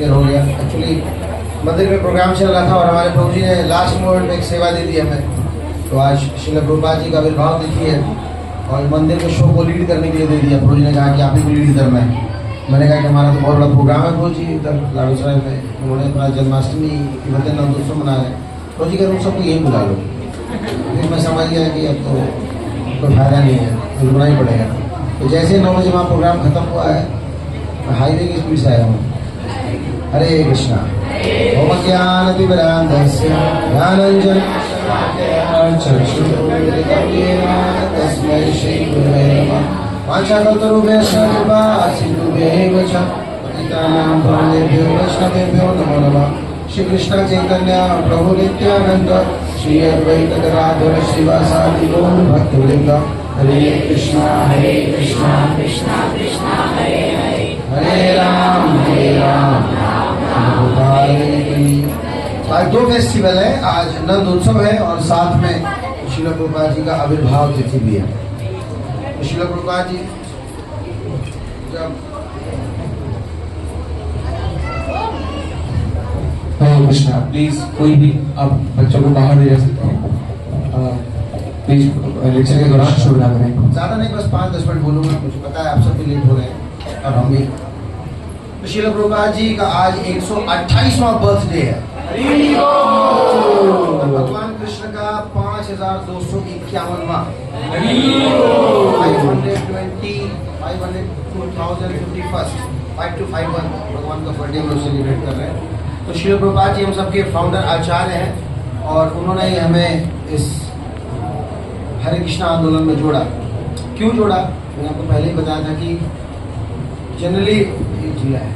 देर हो गया। एक्चुअली मंदिर में प्रोग्राम चल रहा था और हमारे प्रभु जी ने लास्ट मोमेंट में एक सेवा दे दी हमें। तो आज श्रील प्रभुपाद जी का आविर्भाव तिथि है और मंदिर के शो को लीड करने के लिए दे दिया। प्रभु जी ने कहा कि आप ही को लीड करना है। मैंने कहा कि हमारा तो बहुत बड़ा प्रोग्राम है प्रभु जी इधर लाड़ूसराय में, उन्होंने अपना जन्माष्टमी भजन नवदोत्सव मना रहे हैं। प्रभु जी का रूप सबको यही बुला लो। फिर मैं समझ गया कि अब तो कोई फायदा नहीं है, रुकना ही पड़ेगा। तो जैसे 9 बजे वहाँ प्रोग्राम खत्म हुआ है, मैं हाईवे की स्पीड से आया हूँ। हरे कृष्णा। ओम ज्ञानतिमिरान्धस्य ज्ञानाञ्जन तस्मै श्री गुरवे नमः। वाञ्छाकल्पतरुभ्यश्च कृपा सिन्धुभ्यैव च पतितानां पावनेभ्यो वैष्णवेभ्यो नमो नमः। श्री कृष्ण चैतन्य प्रभु नित्यानंद श्री अद्वैत गदाधर श्रीवासादि गौर भक्तवृंद। हरे कृष्णा कृष्णा कृष्णा हरे हरे, हरे राम आज 2 फेस्टिवल है। आज नंदोत्सव है और साथ में श्रील प्रभुपाद जी का आविर्भाव तिथि भी है। श्रील प्रभुपाद जी जब कृष्णा प्लीज कोई भी आप बच्चों को बाहर ले जा सकते हैं प्लीज। लेक्चर के दौरान शोर ना करें। ज्यादा नहीं, बस 5-10 मिनट बोलूंगा। मुझे पता है आप सब भी लेट हो रहे हैं और हम भी। तो श्रील प्रभुपाद जी का आज 128वां बर्थडे है। भगवान कृष्ण का 5251वां 5251 भगवान का बर्थडे हम लोग सेलिब्रेट कर रहे हैं। तो श्रील प्रभुपाद जी हम सबके फाउंडर आचार्य हैं और उन्होंने ही हमें इस हरे कृष्णा आंदोलन में जोड़ा। क्यों जोड़ा? मैंने आपको पहले ही बताया था कि जनरली जिला है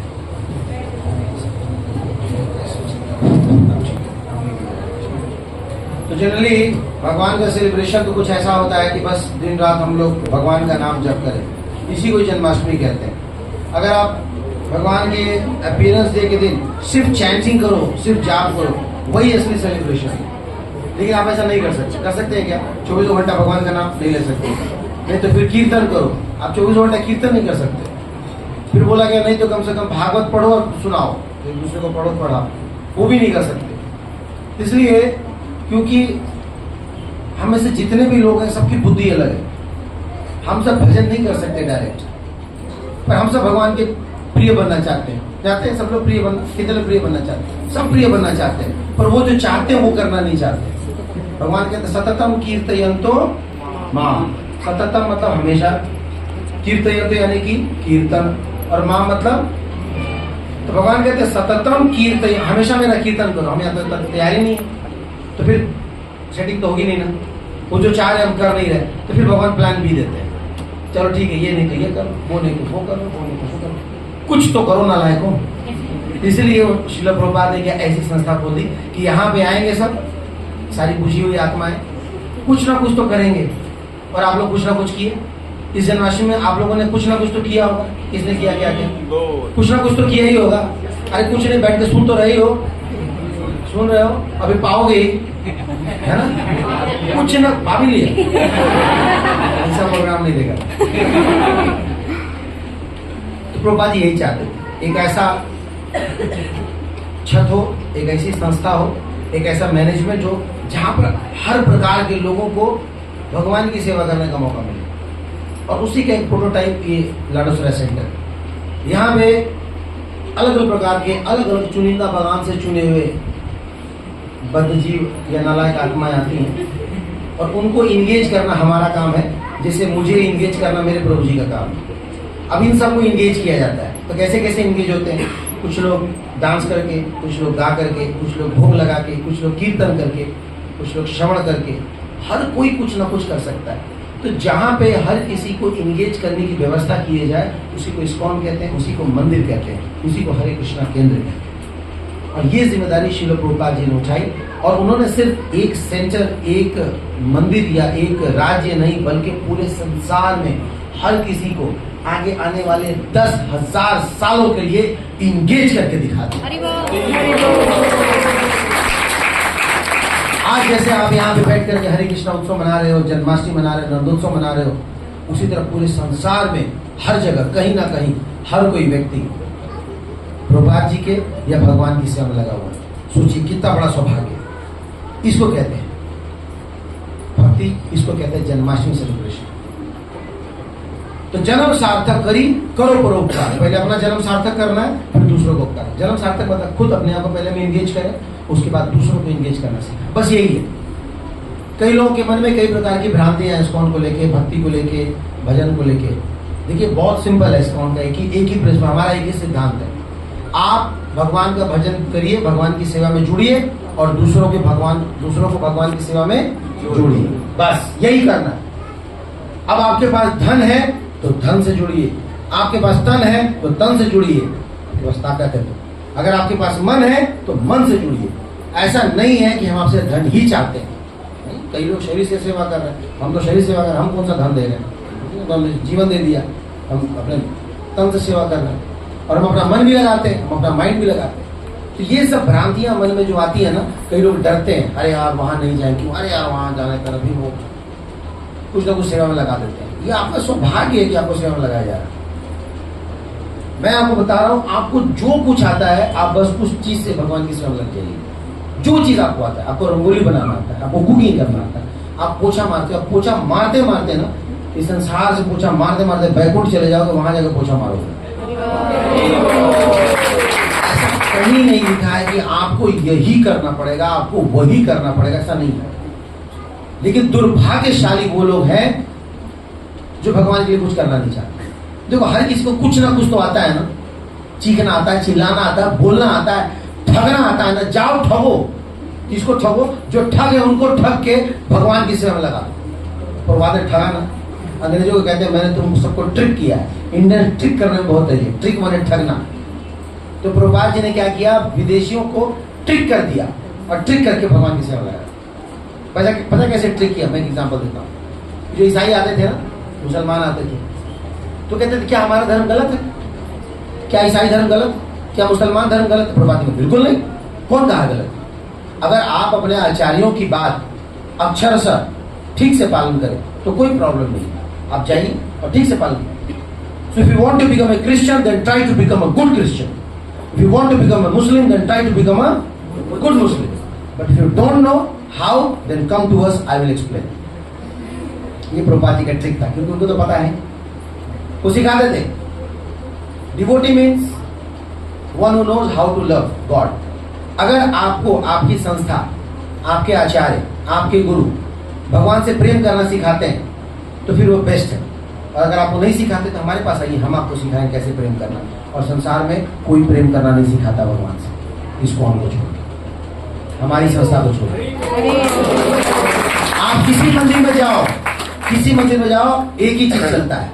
तो जनरली भगवान का सेलिब्रेशन तो कुछ ऐसा होता है कि बस दिन रात हम लोग भगवान का नाम जप करें। इसी को जन्माष्टमी कहते हैं। अगर आप भगवान के अपीयरेंस डे के दिन सिर्फ चैंटिंग करो, सिर्फ जाप करो, वही असली सेलिब्रेशन है। लेकिन आप ऐसा नहीं कर सकते। कर सकते हैं क्या? 24 घंटा भगवान का नाम नहीं ले सकते। नहीं तो फिर कीर्तन करो। आप 24 घंटा कीर्तन नहीं कर सकते। फिर बोला गया नहीं तो कम से कम भागवत पढ़ो और सुनाओ, एक दूसरे को पढ़ो पढ़ाओ, वो भी नहीं कर सकते। इसलिए क्योंकि हम में से जितने भी लोग हैं सबकी बुद्धि अलग है। हम सब भजन नहीं कर सकते डायरेक्ट, पर हम सब भगवान के प्रिय बनना चाहते हैं। सब लोग प्रिय कितने प्रिय बनना चाहते हैं? सब प्रिय बनना चाहते हैं, पर वो जो चाहते हैं वो करना नहीं चाहते। भगवान कहते सततम कीर्तयन्तो माम। सततम मतलब हमेशा, कीर्तयन्तो यानी कि कीर्तन, और माम मतलब, तो भगवान कहते सततम कीर्तय, हमेशा मेरा कीर्तन करो। हमें तैयारी नहीं है तो फिर सेटिंग तो होगी नहीं ना। वो जो चाह रहे हम कर नहीं रहे तो फिर भगवान प्लान भी देते हैं। चलो ठीक है, ये नहीं तो ये करो, वो नहीं तो वो करो, वो नहीं तो वो करो, कुछ तो करो ना लायको। इसलिए श्रील प्रभुपाद ने क्या ऐसी संस्था खोल दी कि यहाँ पे आएंगे सब सारी बुझी हुई आत्माएं, कुछ ना कुछ तो करेंगे। और आप लोग कुछ ना कुछ किए इस जन्माष्टमी में। आप लोगों ने कुछ ना कुछ तो किया होगा। किसने किया? क्या कुछ ना कुछ तो किया ही होगा। अरे कुछ नहीं, बैठ के सुन तो रहे हो, सुन रहे हो, अभी पाओगे है ना। कुछ ना पा भी लिया, ऐसा प्रोग्राम नहीं देगा। तो प्रभुपाद जी यही चाहते थे, एक ऐसा छत हो, एक ऐसी संस्था हो, एक ऐसा मैनेजमेंट हो जहां पर हर प्रकार के लोगों को भगवान की सेवा करने का मौका मिले। और उसी का एक प्रोटोटाइप ये लाडोसरा सेंटर। यहाँ पे अलग अलग प्रकार के अलग अलग चुनिंदा भगवान से चुने हुए बद्धजीव या नालायक आत्माएं आती हैं और उनको इंगेज करना हमारा काम है, जैसे मुझे इंगेज करना मेरे प्रभु जी का काम है। अब इन सबको इंगेज किया जाता है। तो कैसे कैसे इंगेज होते हैं? कुछ लोग डांस करके, कुछ लोग गा करके, कुछ लोग भोग लगा के, कुछ लोग कीर्तन करके, कुछ लोग श्रवण करके। हर कोई कुछ ना कुछ कर सकता है। तो जहाँ पे हर किसी को इंगेज करने की व्यवस्था की जाए उसी को इस्कॉन कहते हैं, उसी को मंदिर कहते हैं, उसी को हरे कृष्णा केंद्र कहते हैं। और ये जिम्मेदारी श्रील प्रभुपाद जी ने उठाई और उन्होंने सिर्फ एक सेंटर, एक मंदिर या एक राज्य नहीं बल्कि पूरे संसार में हर किसी को आगे आने वाले 10,000 सालों के लिए इंगेज करके दिखा दिया। आज जैसे आप यहाँ पे बैठ करके हरे कृष्णा उत्सव मना रहे हो, जन्माष्टमी मना रहे हो, नंदोत्सव मना रहे हो, उसी तरह पूरे संसार में हर जगह कहीं ना कहीं हर कोई व्यक्ति प्रभुपाद जी के या भगवान की सेवा में लगा हुआ है। सोचिए कितना बड़ा सौभाग्य। इसको कहते हैं भक्ति, इसको कहते हैं जन्माष्टमी सेलिब्रेशन। तो जन्म सार्थक करो परोपकार। पहले अपना जन्म सार्थक करना है, फिर दूसरों को उपकार। जन्म सार्थक मतलब खुद अपने आप को पहले में एंगेज करें, उसके बाद दूसरों को एंगेज करना सीखें। बस यही है। कई लोगों के मन में कई प्रकार की भ्रांतियां हैं इस्कॉन को लेके, भक्ति को लेके, भजन को लेके। देखिए बहुत सिंपल है इस्कॉन का, एक ही प्रिंसिपल, हमारा एक ही सिद्धांत है। आप भगवान का भजन करिए, भगवान की सेवा में जुड़िए और दूसरों को भगवान की सेवा में जोड़िए। बस यही करना है। अब आपके पास धन है तो धन से जुड़िए, आपके पास तन है तो तन से जुड़िए, बस ताकत है। अगर आपके पास मन है तो मन से जुड़िए। ऐसा नहीं है कि हम आपसे धन ही चाहते हैं। कई लोग शरीर से सेवा कर रहे हैं, हम तो शरीर सेवा कर रहे हैं, हम कौन सा धन दे रहे हैं? तो हमने जीवन दे दिया, हम अपने तन से सेवा कर रहे हैं और हम अपना मन भी लगाते हैं, हम अपना माइंड भी लगाते हैं। तो ये सब भ्रांतियां मन में जो आती है ना, कई लोग डरते हैं, अरे यार वहां नहीं जाए क्यों, अरे यार वहां जाने पर अभी वो कुछ ना कुछ सेवा में लगा देते हैं। ये आपका सौभाग्य है कि आपको सेवा में लगाया जा रहा है। मैं आपको बता रहा हूं, आपको जो कुछ आता है आप बस उस चीज से भगवान की सेवा में लग जाइए। जो चीज आपको आता है, आपको रंगोली बनाना आता है, आपको कुकिंग करना आता है, आप पोछा मारते हो, आप पोछा मारते मारते ना इस संसार से पोछा मारते मारते बैकुंठ चले जाओगे, वहां जाकर पोछा मारोगे। ऐसा कहीं नहीं लिखा है कि आपको यही करना पड़ेगा, आपको वही करना पड़ेगा, ऐसा नहीं है। लेकिन दुर्भाग्यशाली वो लोग हैं जो भगवान के लिए कुछ करना नहीं चाहते। देखो हर किसी को कुछ ना कुछ तो आता है ना, चीखना आता है, चिल्लाना आता है, बोलना आता है, ठगना आता है ना। जाओ ठगो, किसको ठगो? जो ठग है उनको ठग के भगवान की सेवा में लगा दो। प्रभुपाद ने ठगा ना, अंग्रेजों को कहते हैं मैंने तुम सबको ट्रिक किया है। इंडियन ट्रिक करने में बहुत है, ट्रिक माने ठगना। तो प्रभुपाद जी ने क्या किया, विदेशियों को ट्रिक कर दिया और ट्रिक करके भगवान की सेवा में लगाया। पता कैसे ट्रिक किया? मैं एक एग्जाम्पल देता हूँ। जो ईसाई आते थे ना, मुसलमान आते थे, तो कहते थे क्या हमारा धर्म गलत है? क्या ईसाई धर्म गलत? क्या मुसलमान धर्म गलत? प्रभुपाद जी बिल्कुल नहीं। कौन कहा गलत? अगर आप अपने आचार्यों की बात अक्षरशः ठीक से पालन करें तो कोई प्रॉब्लम नहीं। आप जाइए और ठीक से पालन करें। So if you want to become a Christian, then try to become a good Christian. If you want to become a Muslim, then try to become a good Muslim. But if you don't know how, then come to us, I will explain. ये प्रभुपाद जी का trick था, क्योंकि उनको तो पता है, वो सिखाते थे। Devotee means one who knows how to love God. अगर आपको आपकी संस्था, आपके आचार्य, आपके गुरु भगवान से प्रेम करना सिखाते हैं तो फिर वो बेस्ट है। और अगर आपको नहीं सिखाते तो हमारे पास आइए, हम आपको सिखाएं कैसे प्रेम करना। और संसार में कोई प्रेम करना नहीं सिखाता भगवान से। इसको हमको छोड़, हमारी संस्था को छोड़। आप किसी मंदिर में जाओ, किसी मंदिर में जाओ, एक ही चीज चलता है,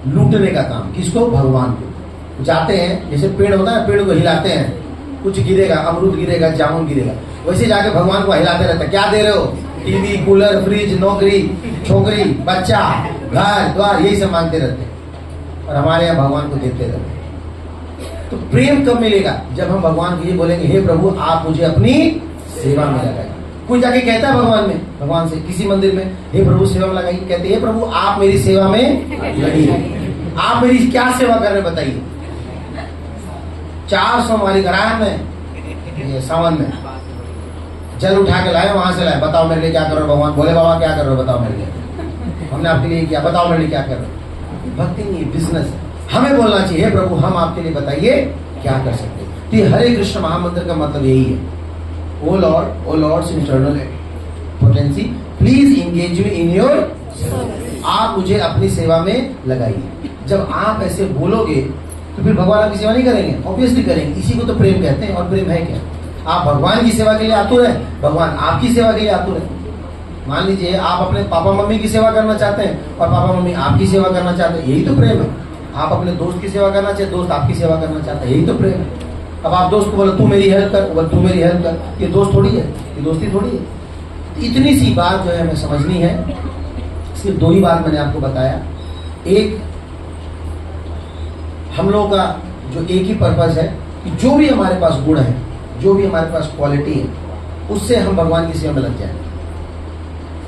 लूटने का काम। किसको? भगवान को। जाते हैं, जैसे पेड़ होता है, पेड़ को हिलाते हैं, कुछ गिरेगा, अमरूद गिरेगा, जामुन गिरेगा, वैसे जाके भगवान को हिलाते रहते हैं। क्या दे रहे हो? टीवी, कूलर, फ्रिज, नौकरी, छोकरी, बच्चा, घर द्वार, यही सब मांगते रहते हैं। और हमारे यहाँ भगवान को देते रहते हैं। तो प्रेम कब मिलेगा? जब हम भगवान को ये बोलेंगे, हे प्रभु आप मुझे अपनी सेवा में लगाइए। कोई जाके कहता है भगवान से किसी मंदिर में, हे प्रभु सेवा में लगाइए, कहते हे प्रभु आप मेरी सेवा में लगिए। आप मेरी क्या सेवा कर रहे बताइए? 400 हमारी कराया में ये सावन में जल उठा के लाए, वहां से लाए, बताओ मेरे लिए क्या कर रहे हो भगवान? बोले बाबा क्या कर रहे हो बताओ मेरे लिए, हमने आपके लिए किया, बताओ मेरे लिए क्या कर रहे हो? भक्ति नहीं, बिजनेस है। हमें बोलना चाहिए, हे प्रभु हम आपके लिए बताइए क्या कर सकते हैं। तो ये हरे कृष्ण महामंत्र का मतलब यही है। O Lord's eternal potency, please engage me in your, आप मुझे अपनी सेवा में लगाइए। जब आप ऐसे बोलोगे तो फिर भगवान आपकी सेवा नहीं करेंगे? ऑब्वियसली करेंगे। इसी को तो प्रेम कहते हैं। और प्रेम है क्या? आप भगवान की सेवा के लिए आतुर है, भगवान आपकी सेवा के लिए आतुर है। मान लीजिए आप अपने पापा मम्मी की सेवा करना चाहते हैं और पापा मम्मी आपकी सेवा करना चाहते हैं, यही तो प्रेम है। आप अपने दोस्त की सेवा करना चाहिए, दोस्त आपकी सेवा करना चाहते हैं, यही तो प्रेम है। अब आप दोस्त को बोलो तू मेरी हेल्प कर, बोल तू मेरी हेल्प कर, ये दोस्त थोड़ी है, ये दोस्ती थोड़ी है। इतनी सी बात जो है हमें समझनी है। सिर्फ 2 ही बात मैंने आपको बताया। एक, हम लोगों का जो एक ही पर्पस है कि जो भी हमारे पास गुण है, जो भी हमारे पास क्वालिटी है, उससे हम भगवान की सेवा में लग जाएं।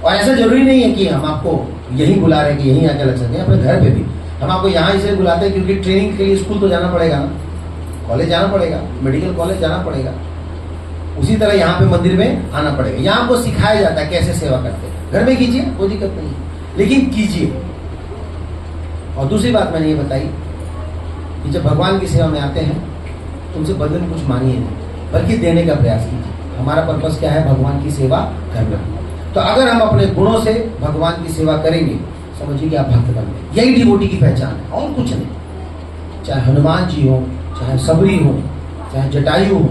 और ऐसा जरूरी नहीं है कि हम आपको यही बुला रहे हैं कि यहीं आके लग सकते हैं। अपने घर पे भी हम आपको यहाँ इसलिए बुलाते हैं क्योंकि ट्रेनिंग के लिए स्कूल तो जाना पड़ेगा ना, कॉलेज जाना पड़ेगा, मेडिकल कॉलेज जाना पड़ेगा, उसी तरह यहाँ पे मंदिर में आना पड़ेगा। यहाँ आपको सिखाया जाता है कैसे सेवा करते हैं। घर में कीजिए, कोई दिक्कत नहीं, लेकिन कीजिए। और दूसरी बात मैंने ये बताई कि जब भगवान की सेवा में आते हैं तो उनसे बदल कुछ मांगिए नहीं, बल्कि देने का प्रयास कीजिए। हमारा पर्पस क्या है? भगवान की सेवा करना। तो अगर हम अपने गुणों से भगवान की सेवा करेंगे, समझिए कि आप भक्त बन गए। यही डिवोटी की पहचान है, और कुछ नहीं। चाहे हनुमान जी हो, चाहे सबरी हो, चाहे जटायु हो,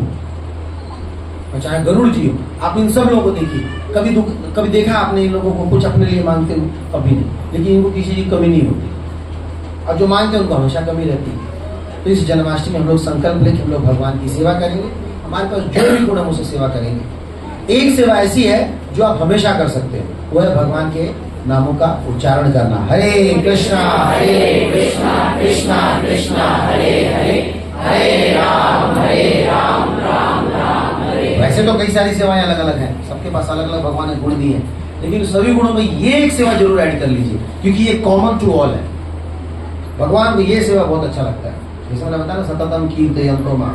और चाहे गरुड़ जी हो, आप इन सब लोगों को देखिए। कभी देखा आपने इन लोगों को कुछ अपने लिए मांगते हुए? कभी नहीं। लेकिन इनको किसी की कमी नहीं होती, और जो मांगते हैं उनको हमेशा कमी रहती है। तो इस जन्माष्टमी में हम लोग संकल्प लेकर हम लोग भगवान की सेवा करेंगे। हमारे पास जो भी गुण हम उसे सेवा करेंगे। एक सेवा ऐसी है जो आप हमेशा कर सकते हैं, वो है भगवान के नामों का उच्चारण करना। हरे कृष्णा कृष्णा कृष्णा हरे हरे, हरे राम राम राम हरे। वैसे तो कई सारी सेवाएं अलग अलग हैं, सबके पास अलग अलग भगवान ने गुण दिए हैं, लेकिन सभी गुणों में ये एक सेवा जरूर ऐड कर लीजिए, क्योंकि ये कॉमन टू ऑल है। भगवान को ये सेवा बहुत अच्छा लगता है। जैसे मैंने बताया ना, सततम कीर्तयन्तो मां।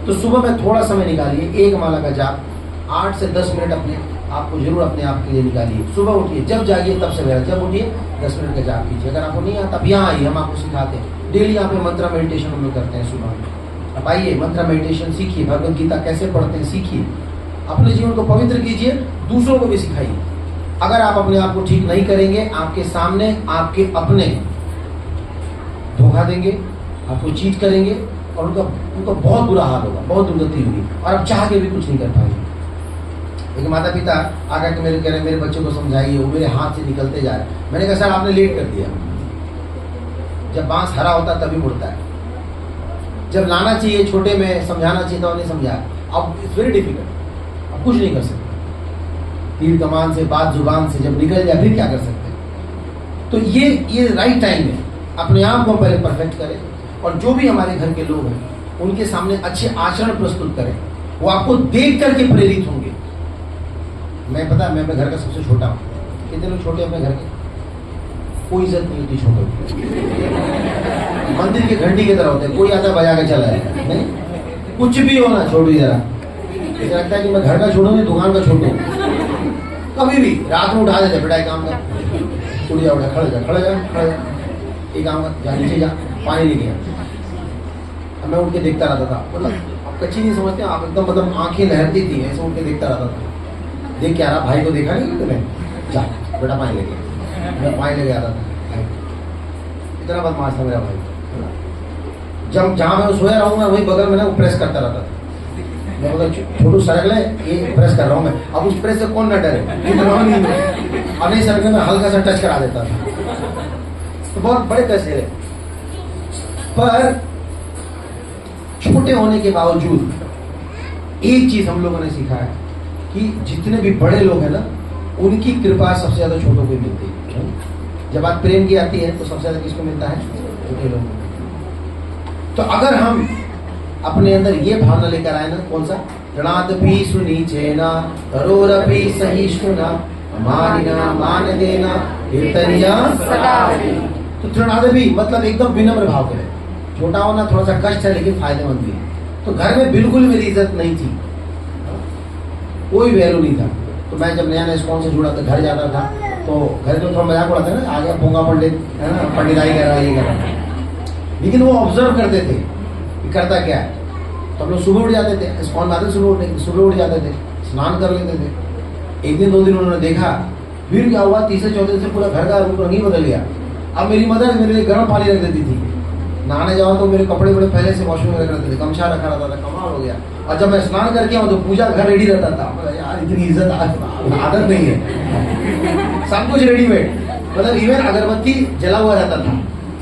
तो सुबह में थोड़ा समय निकालिए, एक माला का जाप 8 से 10 मिनट अपने आपको जरूर अपने आप के लिए निकालिए। सुबह उठिए, जब जागिए तब से मेरा, जब उठिए 10 मिनट का जाप कीजिए। अगर आपको नहीं आता तब यहाँ आइए, हम आपको सिखाते हैं। डेली यहाँ पे मंत्र मेडिटेशन हम लोग करते हैं सुबह में। अब आइए, मंत्र मेडिटेशन सीखिए, भगवद गीता कैसे पढ़ते हैं सीखिए, अपने जीवन को पवित्र कीजिए, दूसरों को भी सिखाइए। अगर आप अपने आप को ठीक नहीं करेंगे, आपके सामने आपके अपने धोखा देंगे, आपको चीट करेंगे, और उनका बहुत बुरा हाल होगा, बहुत दुर्गति होगी, और आप चाह के भी कुछ नहीं कर पाएंगे। एक माता पिता आकर के मेरे कह रहे मेरे बच्चे को समझाइए, वो मेरे हाथ से निकलते जा रहे। मैंने कहा सर आपने लेट कर दिया। जब बांस हरा होता तभी मुड़ता है। जब लाना चाहिए छोटे में, समझाना चाहिए तो नहीं समझाया। अब इट्स वेरी डिफिकल्ट, अब कुछ नहीं कर सकते। तीर कमान से, बात जुबान से जब निकल जाए फिर क्या कर सकते? तो ये राइट टाइम है। अपने आप को पहले परफेक्ट करें, और जो भी हमारे घर के लोग हैं उनके सामने अच्छे आचरण प्रस्तुत करें। वो आपको देख करके प्रेरित होंगे। मैं पता है, मैं अपने घर का सबसे छोटा हूँ। कितने लोग छोटे अपने घर के? कोई इज्जत नहीं होती छोटे। मंदिर के घंटी की तरह होते हैं, कोई आता बजा के चला है नहीं। कुछ भी हो ना, छोड़ू जरा। ऐसा लगता है कि मैं घर का छोड़ू नहीं, दुकान का छोड़ू। कभी भी रात में उठा देते, बेटा एक काम कर, उठ जा, उठा, खड़े जा, एक काम कर, जा नीचे जा, पानी लेके आ। मैं उठ के देखता रहता था। मतलब आप कच्ची नहीं समझते, आप एकदम मतलब आंखें लहरती थी, ऐसे उठ के देखता रहता था। देख के आ रहा, भाई को देखा नहीं तुम्हें, जा बेटा पानी लेके। मैं पानी लेके आता था। इतना बदमाश था मेरा भाई। जब जहाँ मैं सोया रहूँगा वही बगल में ना वो प्रेस करता रहता था। मैं बोला छोटू सरक ले, ये प्रेस कर रहा हूँ मैं। अब उस प्रेस से कौन न डरे, अब नहीं सरक में हल्का सा टच करा देता था। तो बहुत बड़े पैसे है, पर छोटे होने के बावजूद एक चीज हम लोगों ने सीखा है कि जितने भी बड़े लोग हैं ना, उनकी कृपा सबसे ज्यादा छोटों को मिलती है। जब बात प्रेम की आती है तो सबसे ज्यादा किसको मिलता है? छोटे लोगों को। तो अगर हम अपने अंदर ये भावना लेकर आए ना, कौन सा? ऋणादपि सुनीचेना करोरपि सहिष्णुना मानिना मान देना कीर्तनिया सदा। तो तृणादपि मतलब एकदम विनम्र भाव करें। छोटा होना थोड़ा सा कष्ट है, लेकिन फायदेमंद भी है। तो घर में बिल्कुल मेरी इज्जत नहीं थी, कोई वैल्यू नहीं था। तो मैं जब नया इस्कॉन से जुड़ा था, घर जाता था तो घर में थोड़ा मजाक उड़ाते ना, आ गया पोंगा पंडित, है ना, पंडिताई कर रहा है, ये कर रहा है। लेकिन वो ऑब्जर्व करते थे कि करता क्या है। तो हम लोग सुबह उठ जाते थे, इस्कॉन में आते सुबह उठ जाते थे, स्नान कर लेते थे। एक दिन 2 दिन उन्होंने देखा, फिर क्या हुआ, तीसरे चौथे दिन से पूरा घर का रंग ही बदल गया। अब मेरी मदर मेरे लिए गर्म पानी रख देती थी। नहाने जाओ तो मेरे कपड़े बड़े पहले से वॉशरूम में रख रहते थे, गमछा रखा रहता था। कमाल हो गया। और जब मैं स्नान करके आऊँ तो पूजा घर रेडी रहता था। बोला यार इतनी इज्जत आदत नहीं है, सब कुछ रेडीमेड। मतलब इवन अगरबत्ती जला हुआ रहता था,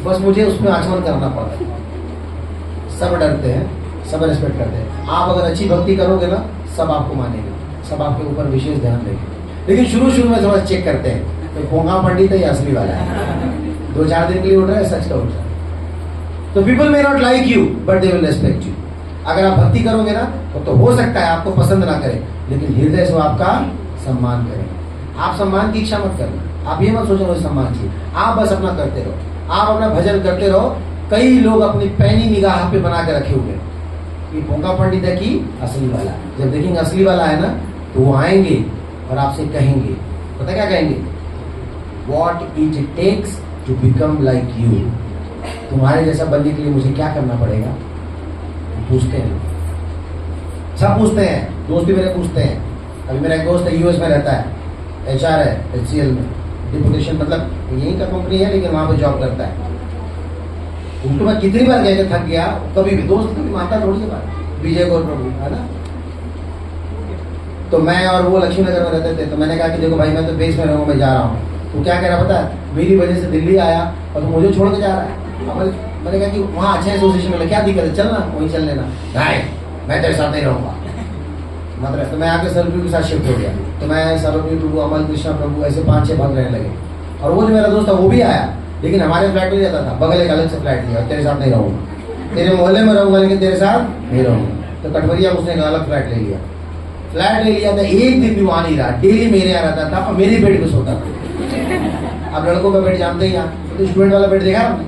बस मुझे उसमें आचमन करना पड़ता है। सब डरते हैं, सब रेस्पेक्ट करते हैं। आप अगर अच्छी भक्ति करोगे ना, सब आपको मानेंगे, सब आपके ऊपर विशेष ध्यान देंगे। लेकिन शुरू में थोड़ा चेक करते हैं तो पोंगा पंडित है या असली वाला है। 2-4 दिन के लिए उठ रहा है, सच का उठ रहा है। तो people may not like you but they will respect you. अगर आप भक्ति करोगे ना तो हो सकता है आपको पसंद ना करें, लेकिन हृदय से आपका सम्मान करें। आप सम्मान की इच्छा मत करना, आप ये मत सोचो मुझे सम्मान चाहिए। आप बस अपना करते रहो, आप अपना भजन करते रहो। कई लोग अपनी पैनी निगाह पे बना के रखे हुए, कि पोंगा पंडित है कि असली वाला। जब देखेंगे असली वाला है ना तो वो आएंगे और आपसे कहेंगे, पता क्या कहेंगे? What it takes to become like you। तुम्हारे जैसा बनने के लिए मुझे क्या करना पड़ेगा? पूछते हैं, सब पूछते हैं, दोस्त भी मेरे पूछते हैं। अभी मेरा एक दोस्त है यूएस में रहता है, HR है HCL में, डिपुटेशन मतलब यही का कंपनी है लेकिन वहां पे जॉब करता है। उनको मैं कितनी बार कह के थक गया, कभी भी दोस्त कभी मानता थोड़ी सी बात। विजय गौर प्रभु है ना, तो मैं और वो लक्ष्मी नगर में रहते थे। तो मैंने कहा कि देखो भाई मैं तो बेस में रहूँगा, मैं जा रहा हूँ। तो क्या कह रहा पता है, मेरी वजह से दिल्ली आया और तो मुझे छोड़ के जा रहा है। मैंने कहा कि वहाँ अच्छा एसोसिएशन में क्या दिक्कत है, चलना वहीं चल लेना। नहीं मैं तेरे साथ नहीं रहूँगा मतलब। तो मैं आके सरप्रभु के साथ शिफ्ट हो गया। तो मैं सरप्रभु प्रभु, अमल कृष्णा प्रभु, ऐसे 5-6 भाग रहने लगे। और वो जो मेरा दोस्त था वो भी आया, लेकिन हमारे फ्लैट में रहता था, बगल एक अलग से फ्लैट लिया। तेरे साथ नहीं रहूँगा, तेरे मोहल्ले में रहूँगा लेकिन तेरे साथ नहीं रहूँगा। तो कटवरिया उसने एक अलग फ्लैट ले लिया। फ्लैट ले लिया था, एक दिन भी वहाँ नहीं रहा, डेली मेरे यहाँ रहता था और मेरे बेड पे सोता था। अब लड़कों का बेड जानते ही, यहाँ तो स्टूडेंट वाला बेड देखा आपने,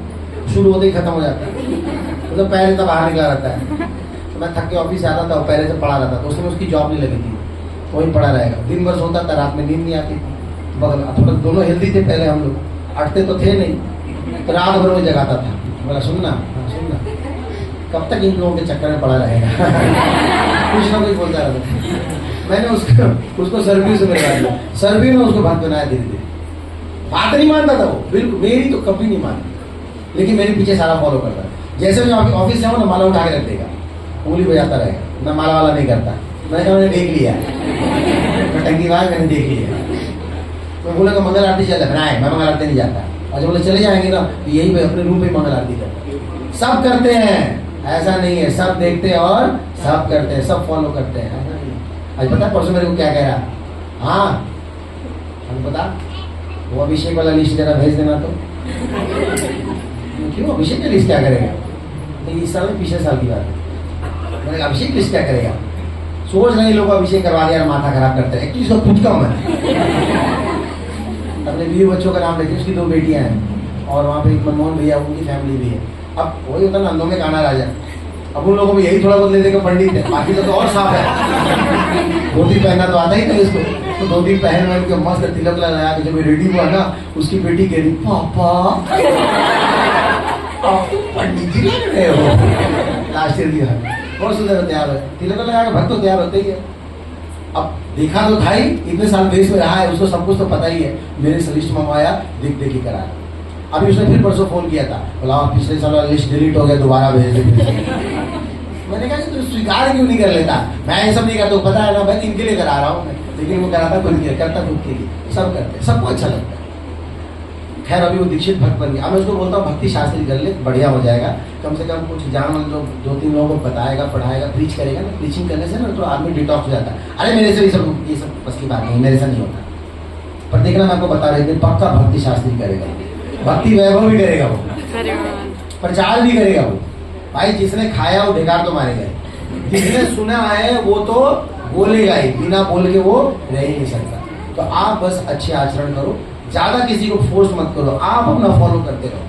शुरू होते ही खत्म हो जाता है। तो पैर इतना बाहर निकला रहता है। तो मैं थक के ऑफिस से आता था, पहले से पड़ा रहता था। उसमें उसकी जॉब नहीं लगी थी, वहीं पड़ा रहेगा। दिन भर सोता था, रात में नींद नहीं आती थी। बगल थोड़ा दोनों हेल्दी थे पहले, हम लोग अटते तो थे नहीं, तो रात भर में जगाता था। बोला सुनना सुनना, कब तक इन लोगों के चक्कर में पड़ा रहेगा? कुछ ना कुछ बोलता रहता। मैंने उसको सर्वी से मिलवा दिया, सर्वी में उसको बात बनाया धीरे धीरे। बात नहीं मानता था वो, बिल्कुल मेरी तो कभी नहीं मानता, लेकिन मेरे पीछे सारा फॉलो करता है। जैसे मैं ऑफिस से आऊँ ना, माला उठा के रख देगा, उंगली बजाता रहेगा। मैं माला वाला नहीं करता, मैंने देख लिया टंकी बार मैंने देख लिया। तो बोलेगा मंगल आरती चल रहा है, मैं मंगल आरती नहीं जाता। और जब बोले चले जाएंगे ना तो यही पे अपने रूम पे मंगल आरती करते। सब करते हैं, ऐसा नहीं है, सब देखते हैं और सब करते हैं, सब फॉलो करते हैं। आज पता है परसों मेरे को क्या कह रहा? हाँ हम पता, वो अभिषेक वाला लिस्ट जरा भेज देना। तो क्यों अभिषेक का लिस्ट क्या करेगा? इस साल में पिछले साल की बात है। मैंने अभिषेक लिस्ट क्या करेगा? सोच रहे लोग अभिषेक करवा दिया, माथा खराब करते हैं। एक्चुअली इसका खुद कम है। अपने बीवी बच्चों का नाम लेते, उसकी 2 बेटियां हैं और वहाँ पे एक मनमोहन भैया, उनकी फैमिली भी है। अब वही होता ना, नंदों में गाना राजा। अब उन लोगों को यही थोड़ा बहुत ले देगा पंडित है, बाकी तो और साफ है। धोती पहनना तो आता ही था इसको, तो धोती पहन के मस्त तिलक लगाया। जब रेडी हुआ ना, उसकी बेटी कह रही पापा आप तो पंडित जी लग रहे हो। लास्ट ईयर दिया बहुत सुंदर तैयार है, तिलक लगा के भक्त तो तैयार होते ही है। अब देखा तो था ही, इतने साल देश में रहा है, उसको सब कुछ तो पता ही है। मेरे से लिस्ट मंगवाया, देख देख ही कराया। अभी उसने फिर परसों फोन किया था, बोला पिछले साल वाला लिस्ट डिलीट हो गया, दोबारा भेज दे। मैंने कहा कि तू स्वीकार क्यों नहीं कर लेता? मैं ये सब नहीं करता, पता है ना, मैं इनके लिए करा रहा हूँ। लेकिन वो कराता खुद के, करता खुद के लिए, सब करते, सबको अच्छा लगता है। खैर अभी वो दीक्षित भक्त बन गया। अब मैं उसको बोलता हूँ भक्ति शास्त्री कर ले, बढ़िया हो जाएगा। कम से कम कुछ जान जो 2-3 लोगों को बताएगा, पढ़ाएगा, प्रीच करेगा ना। प्रीचिंग करने से ना तो आदमी डिटॉक्स हो जाता है। अरे मेरे से ये सब बस की बात नहीं, मेरे से नहीं होता। पर देखना मैं आपको बता रही थी, पक्का भक्ति शास्त्री करेगा, भक्ति वैभव भी करेगा वो, प्रचार भी करेगा वो। भाई जिसने खाया वो बेकार तो मारे गए, जिसने सुना है वो तो बोलेगा ही, बिना बोल के वो रह ही नहीं सकता। तो आप बस अच्छे आचरण करो, ज्यादा किसी को फोर्स मत करो, आप अपना फॉलो करते रहो।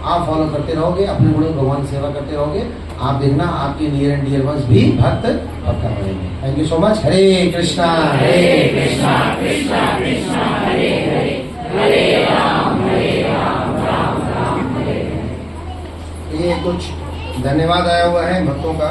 आप फॉलो करते रहोगे, अपने गुणों भगवान की सेवा करते रहोगे, आप देखना आपके नियर एंड डियर वंस भी भक्त पक्का बनेंगे। Thank you so much. Hare Krishna Krishna Krishna Hare Hare, Hare Ram Ram Ram Hare. ये कुछ धन्यवाद आया हुआ है भक्तों का।